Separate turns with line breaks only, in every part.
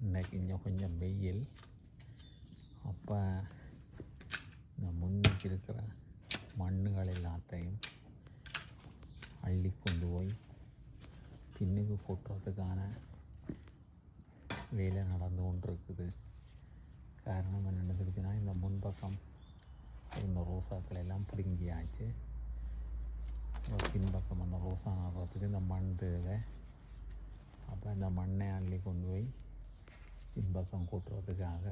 இன்றைக்கி இன்னும் கொஞ்சம் வெயில். அப்போ இந்த முன்னுக்கு இருக்கிற மண்ணுகள் எல்லாத்தையும் அள்ளி கொண்டு போய் பின்னுக்கு கொட்டுறதுக்கான வேலை நடந்து கொண்டிருக்குது. காரணம் என்னென்னு தெரிஞ்சுன்னா, இந்த முன்பக்கம் இந்த ரோசாக்கள் எல்லாம் பிடுங்கியாச்சு. பின்பக்கம் அந்த ரோசா நடுறதுக்கு இந்த மண் தேவை. அப்போ இந்த மண்ணை அள்ளி கொண்டு போய் பின்பக்கம் கூட்டுறதுக்காக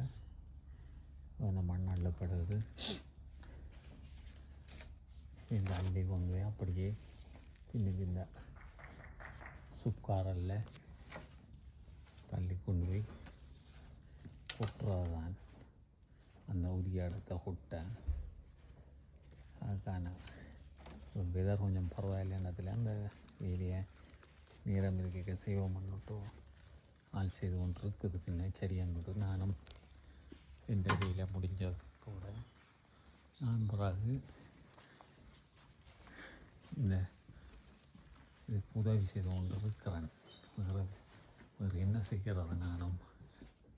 அந்த மண் அள்ளப்படுது. இந்த அள்ளி கொண்டு போய் அப்படியே பின்னுக்கு இந்த சுக்காரல்ல தள்ளி கொண்டு போய் கொட்டுறது தான் அந்த உரிய இடத்த கொட்டை. அதுக்கான வெதர் கொஞ்சம் பரவாயில்லைன்றதுல அந்த வேலையை நேரம் இருக்க செய்வோம் பண்ணிட்டு ஆள் செய்து கொண்டு இருக்குது. பின்ன சரியானது நானும் இந்த வேலை முடிஞ்சதோட நான் பிறகு இந்த இதுக்கு உதவி செய்து கொண்டு இருக்கிறேன். வேறு என்ன செய்கிறது, நானும்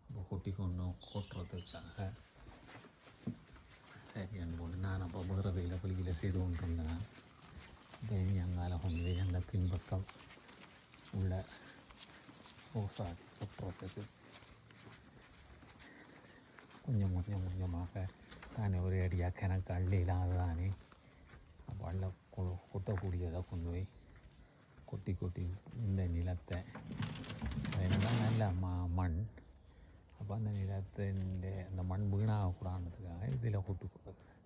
அப்போ கொட்டி கொண்டு கொட்டுறதுக்காக சரியான கொண்டு நான் அப்போ வேறு வேலை பள்ளியில் செய்து கொண்டிருந்தேன். அங்கால கொண்டு போய் அந்த பின்பக்கம் உள்ள ரோசா கொட்டுறதுக்கு கொஞ்சம் கொஞ்சமாக தானே ஒரே அடியாக கணக்கு அள்ளி இல்லாத தானே அப்போ அள்ள கொட்டக்கூடியதை கொண்டு போய் கொட்டி கொட்டி இந்த நிலத்தை அதனால் நல்ல மண். அப்போ அந்த நிலத்தின் அந்த மண் வீணாகக்கூடாதுன்றதுக்காக இதில் கொட்டு கொடுக்குறது.